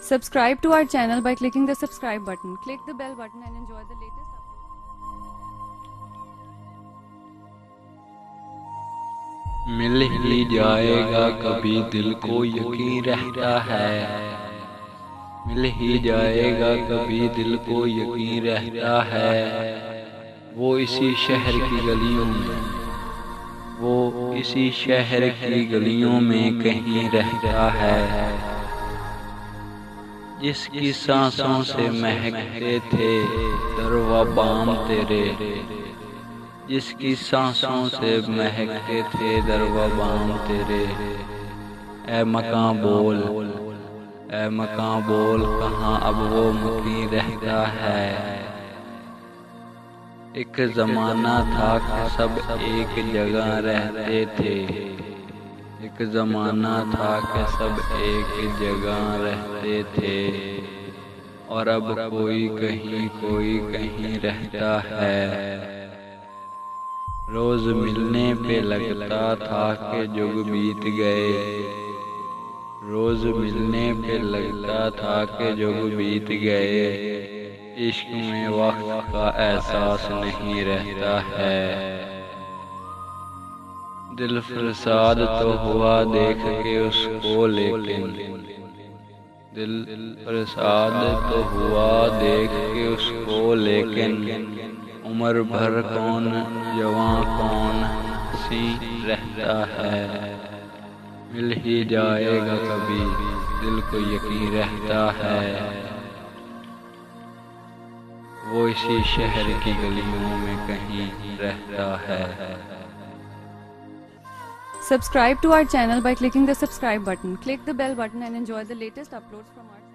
Subscribe to our channel by clicking the subscribe button. Click the bell button and enjoy the latest uploads. मिल ही जाएगा कभी दिल को यकीन रहता है, मिल ही जाएगा कभी दिल को यकीन रहता है। वो इसी शहर की गलियों में, वो इसी शहर की गलियों में कहीं रहता है। जिसकी सांसों से महकते थे दरवा बाम तेरे, जिसकी सांसों से महकते थे दरवा बाम तेरे। ऐ मकां बोल, ऐ मकां बोल, कहाँ अब वो मुकीम रहता है। एक ज़माना था कि सब एक जगह रहते थे, एक ज़माना था कि सब एक जगह रहते थे। और अब कोई कहीं रहता है। रोज़ मिलने पे लगता था कि जुग बीत गए, रोज़ मिलने पे लगता था कि जुग बीत गए। इश्क में वक्त का एहसास नहीं रहता है। दिल फरसाद तो हुआ देख के उसको, लेकिन दिल फरसाद तो हुआ देख के उसको, लेकिन उम्र भर कौन जवां कौन सी रहता है। मिल ही जाएगा कभी दिल को यकीन रहता है। वो इसी शहर की गलियों में कहीं रहता है। Subscribe to our channel by clicking the subscribe button. Click the bell button and enjoy the latest uploads from our